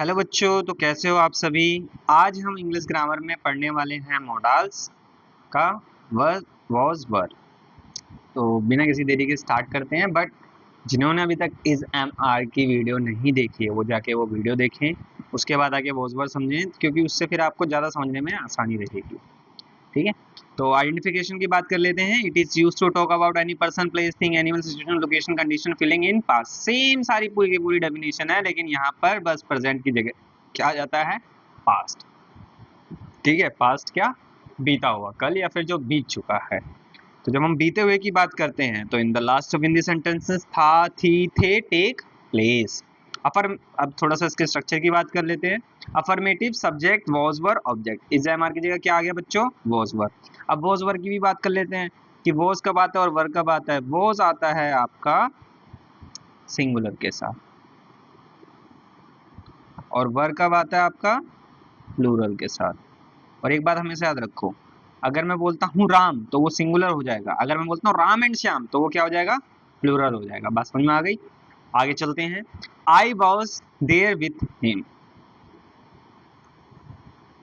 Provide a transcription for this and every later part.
Hello बच्चों, तो कैसे हो आप सभी। आज हम इंग्लिश ग्रामर में पढ़ने वाले हैं मॉडल्स का वर वॉज वर। तो बिना किसी देरी के स्टार्ट करते हैं। बट जिन्होंने अभी तक इस एम आर की वीडियो नहीं देखी है वो जाके वो वीडियो देखें, उसके बाद आगे वॉज वर समझें, क्योंकि उससे फिर आपको ज़्यादा समझने में आसानी रहेगी। ठीक है, तो आइडेंटिफिकेशन की बात कर लेते हैं। It is used to talk about any person, place, thing, animal, situation, location, condition, feeling in past. Same सारी पूरी की पूरी डेफिनेशन है, लेकिन यहाँ पर बस प्रेजेंट की जगह क्या आ जाता है, पास्ट। ठीक है, पास्ट क्या, बीता हुआ, कल या फिर जो बीत चुका है। तो जब हम बीते हुए की बात करते हैं तो in the last of in the sentences था, थी, थे, टेक प्लेस। अब थोड़ा सा इसके स्ट्रक्चर की बात कर लेते हैं। Affirmative, subject, was were, object. इस एम आर की जगह क्या आ गया बच्चों, वॉज वर। अब वॉज वर की भी बात कर लेते हैं कि वॉज कब आता है और वर कब आता है। वॉज आता है आपका सिंगुलर के साथ, और वर कब आता है आपका प्लूरल के साथ। और एक बात हमेशा याद रखो, अगर मैं बोलता हूँ राम तो वो सिंगुलर हो जाएगा, अगर मैं बोलता हूँ राम एंड श्याम तो वो क्या हो जाएगा, प्लूरल हो जाएगा। बात समझ में आ गई। आगे चलते हैं। I was there with him.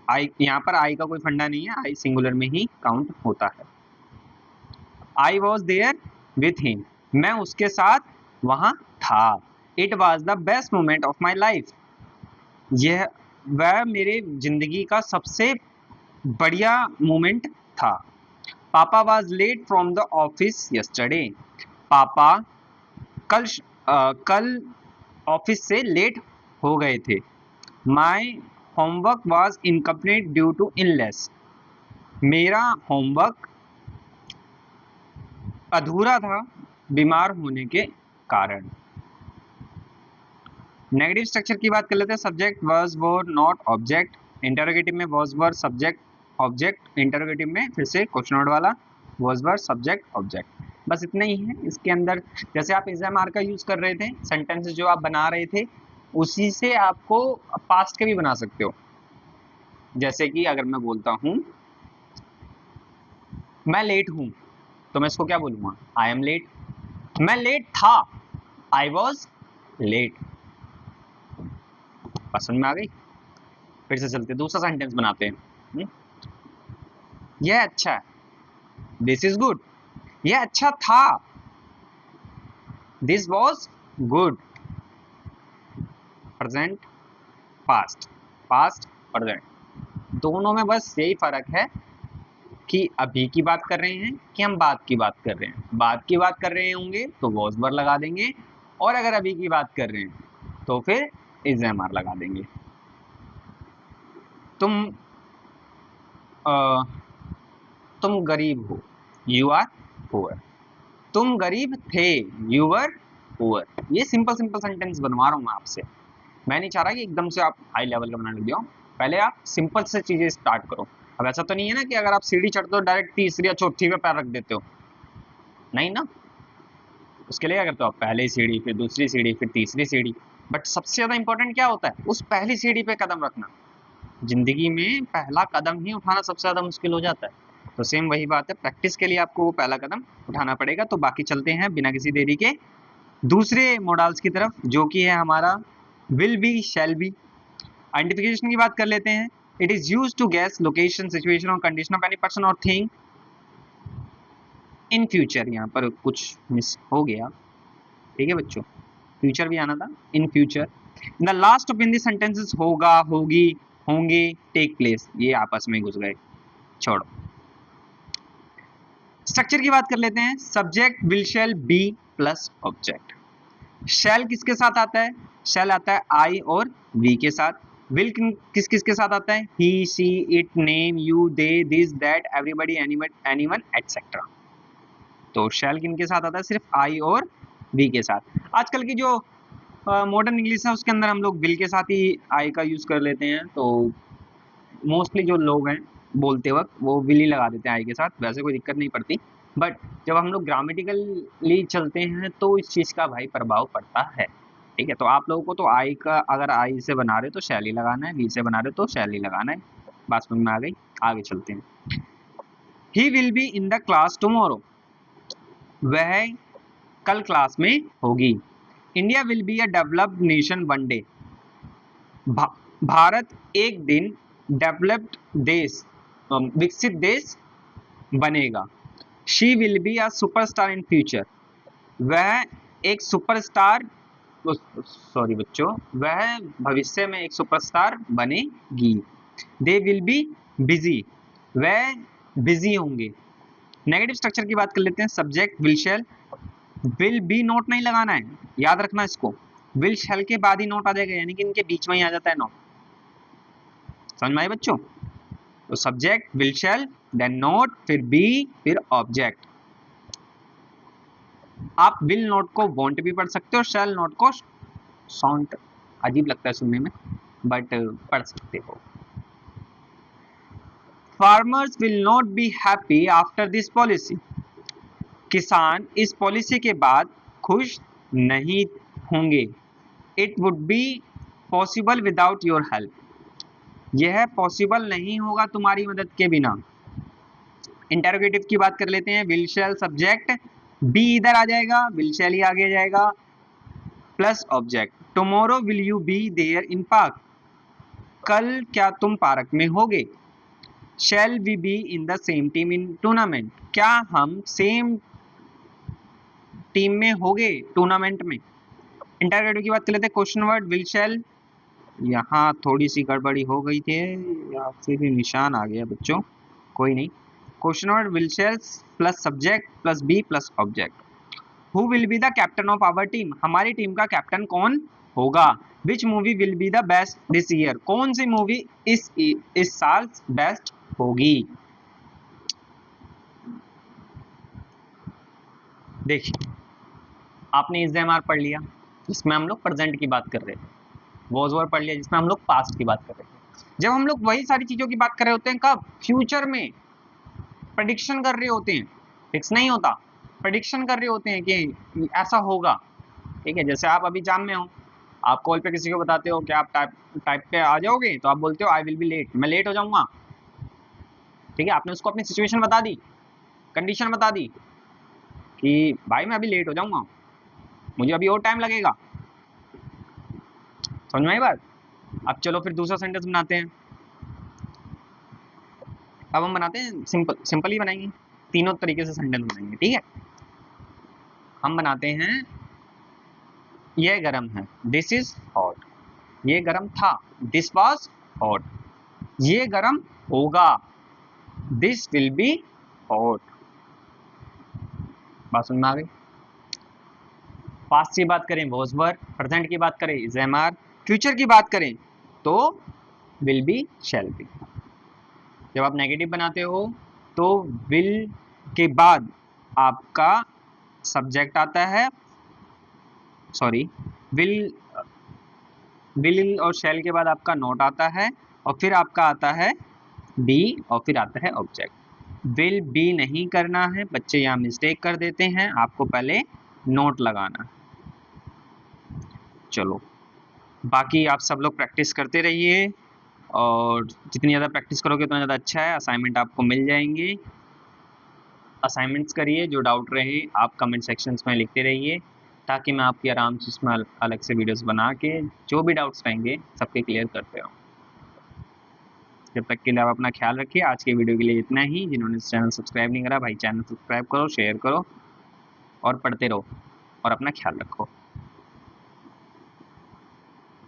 I, यहाँ पर आई का कोई फंडा नहीं है, आई सिंगुलर में ही काउंट होता है। I was there with him, मैं उसके साथ वहां था। It was the best moment of my life, यह वह मेरे जिंदगी का सबसे बढ़िया मोमेंट था। Papa was late from the office yesterday, पापा कल कल ऑफिस से लेट हो गए थे। My homework was incomplete due to illness, मेरा होमवर्क अधूरा था बीमार होने के कारण। नेगेटिव स्ट्रक्चर की बात कर लेते हैं। Subject was were not object, interrogative में was were subject object, interrogative में फिर से क्वेश्चन वर्ड वाला वॉज वर सब्जेक्ट ऑब्जेक्ट। बस इतना ही है इसके अंदर। जैसे आप इज एम आर का यूज कर रहे थे, सेंटेंसेस जो आप बना रहे थे उसी से आपको पास्ट के भी बना सकते हो। जैसे कि अगर मैं बोलता हूं मैं लेट हूं तो मैं इसको क्या बोलूंगा, आई एम लेट। मैं लेट था, आई वॉज लेट। समझ में आ गई। फिर से चलते दूसरा सेंटेंस बनाते हैं। यह अच्छा है, दिस इज गुड। यह अच्छा था, this was good. Present, past, past, present, दोनों में बस यही फर्क है कि अभी की बात कर रहे हैं कि हम बात की बात कर रहे हैं। बात की बात कर रहे होंगे तो वॉज वर लगा देंगे, और अगर अभी की बात कर रहे हैं तो फिर इज एम आर लगा देंगे। तुम तुम गरीब हो, यू आर पुअर। तुम गरीब थे, यू वर पुअर। ये सिंपल सिंपल सेंटेंस बनवा रहा हूं मैं आपसे। मैं नहीं चाह रहा कि एकदम से आप हाई लेवल का बनाने लग जाओ, पहले आप सिंपल से चीजें स्टार्ट करो। अब ऐसा तो नहीं है ना कि अगर आप सीढ़ी चढ़ते हो डायरेक्ट तीसरी या चौथी पे पैर रख देते हो, नहीं ना। उसके लिए क्या करते हो आप, पहली सीढ़ी, फिर दूसरी सीढ़ी, फिर तीसरी सीढ़ी। बट सबसे ज्यादा इंपॉर्टेंट क्या होता है, उस पहली सीढ़ी पे कदम रखना। जिंदगी में पहला कदम ही उठाना सबसे ज्यादा मुश्किल हो जाता है। तो सेम वही बात है, प्रैक्टिस के लिए आपको वो पहला कदम उठाना पड़ेगा। तो बाकी चलते हैं बिना किसी देरी के दूसरे मॉडल्स की तरफ, जो कि है हमारा will be, shall be. Identification की बात कर लेते हैं। It is use to guess location, situation और कंडीशन ऑफ एनी पर्सन और थिंग इन फ्यूचर। यहाँ पर कुछ मिस हो गया, ठीक है बच्चों, फ्यूचर भी आना था, in future. In the last of in the sentences होगा, होगी, होंगे, टेक प्लेस, ये आपस में घुस गए, छोड़ो। स्ट्रक्चर की बात कर लेते हैं। Subject will, shall, be plus object. Shall किसके साथ आता है, शैल आता है आई और वी के साथ। विल किस किस के साथ आता है, he, she, it, name, you, they, this, that, everybody, anyone etcetera. तो शैल किन के साथ आता है, सिर्फ आई और वी के साथ। आजकल की जो मॉडर्न इंग्लिश है उसके अंदर हम लोग विल के साथ ही आई का यूज कर लेते हैं। तो मोस्टली जो लोग हैं बोलते वक्त वो विल ही लगा देते हैं आई के साथ, वैसे कोई दिक्कत नहीं पड़ती। बट जब हम लोग ग्रामेटिकली चलते हैं तो इस चीज़ का भाई प्रभाव पड़ता है। ठीक है, तो आप लोगों को तो आई का, अगर आई से बना रहे हो तो शैल ही लगाना है, वी से बना रहे हो तो शैल ही लगाना है। बात समझ में आ गई। आगे चलते हैं। He will be in the class tomorrow, वह कल क्लास में होगी। India will be a developed nation one day, Bharat एक दिन डेवलप्ड देश, विकसित देश बनेगा। She will be a superstar in future, वह एक सुपरस्टार, सॉरी बच्चों, वह भविष्य में एक सुपरस्टार बनेगी। दे विल बी बिजी, वह बिजी होंगे। नेगेटिव स्ट्रक्चर की बात कर लेते हैं। Subject will shell, will be note नहीं लगाना है, याद रखना इसको। विल शैल के बाद ही नोट आ जाएगा, यानी कि इनके बीच में ही आ जाता है नोट। समझ में आए बच्चों? तो subject will shall, then not, फिर बी, फिर ऑब्जेक्ट। आप विल नोट को वॉन्ट भी पढ़ सकते हो, शैल नोट को साउंड अजीब लगता है सुनने में, बट पढ़ सकते हो। Farmers will not be happy after this policy, किसान इस पॉलिसी के बाद खुश नहीं होंगे। It would be possible without your help, यह पॉसिबल नहीं होगा तुम्हारी मदद के बिना। इंटेरोगेटिव की बात कर लेते हैं। विल शैल सब्जेक्ट, बी इधर आ जाएगा, विल शैल ही आगे जाएगा, plus object. Tomorrow will you be there in park, कल क्या तुम पार्क में होगे। Shall we be in the same team in tournament, क्या हम सेम टीम में होगे टूर्नामेंट में। इंटरगेटिव की बात कर लेते हैं। क्वेश्चन वर्ड विल शैल, यहाँ थोड़ी सी गड़बड़ी हो गई थी, यहाँ से भी निशान आ गया बच्चों, कोई नहीं। Question word will shall plus subject plus be plus object. Who will be the captain of our team, हमारी टीम का कैप्टन कौन होगा। Which movie will be the best this year, कौन सी मूवी इस साल बेस्ट होगी। देखिए, आपने इज़ेमार पढ़ लिया जिसमें हम लोग प्रेजेंट की बात कर रहे थे, वॉज वर पढ़ लिया जिसमें हम लोग पास्ट की बात कर रहे थे। जब हम लोग वही सारी चीजों की बात कर रहे होते हैं, कब, फ्यूचर में प्रेडिक्शन कर रहे होते हैं, फिक्स नहीं होता, प्रेडिक्शन कर रहे होते हैं कि ऐसा होगा। ठीक है, जैसे आप अभी एग्जाम में हो, आप कॉल पे किसी को बताते हो कि आप टाइप पे आ जाओगे, तो आप बोलते हो आई विल बी लेट, मैं लेट हो जाऊंगा। ठीक है, आपने उसको अपनी सिचुएशन बता दी, कंडीशन बता दी कि भाई मैं अभी लेट हो जाऊंगा, मुझे अभी और टाइम लगेगा। समझ में आई बात? अब चलो फिर दूसरा सेंटेंस बनाते हैं। अब हम बनाते हैं सिंपल ही बनाएंगे, तीनों तरीके से सेंटेंस बनाएंगे। ठीक है, हम बनाते हैं ये गरम है, दिस इज हॉट, ये गरम था, दिस वाज हॉट, ये गरम होगा, दिस विल बी हॉट। बात समझ में आ गई? पास्ट की बात करें वॉज वर, प्रेजेंट की बात करें इज एम आर, फ्यूचर की बात करें तो विल बी शैल बी। जब आप नेगेटिव बनाते हो तो विल के बाद आपका सब्जेक्ट आता है, सॉरी, विल और शैल के बाद आपका नोट आता है, और फिर आपका आता है बी, और फिर आता है ऑब्जेक्ट। विल बी नहीं करना है, बच्चे यहाँ मिस्टेक कर देते हैं, आपको पहले नोट लगाना। चलो, बाकी आप सब लोग प्रैक्टिस करते रहिए, और जितनी ज़्यादा प्रैक्टिस करोगे उतना ज़्यादा अच्छा है। असाइनमेंट आपको मिल जाएंगे, असाइनमेंट्स करिए, जो डाउट रहे आप कमेंट सेक्शंस में लिखते रहिए, ताकि मैं आपकी आराम से इसमें अलग से वीडियोस बना के जो भी डाउट्स रहेंगे सबके क्लियर करते रहूँ। जब तक के लिए आप अपना ख्याल रखिए। आज के वीडियो के लिए इतना ही। जिन्होंने चैनल सब्सक्राइब नहीं करा, भाई चैनल सब्सक्राइब करो, शेयर करो और पढ़ते रहो, और अपना ख्याल रखो।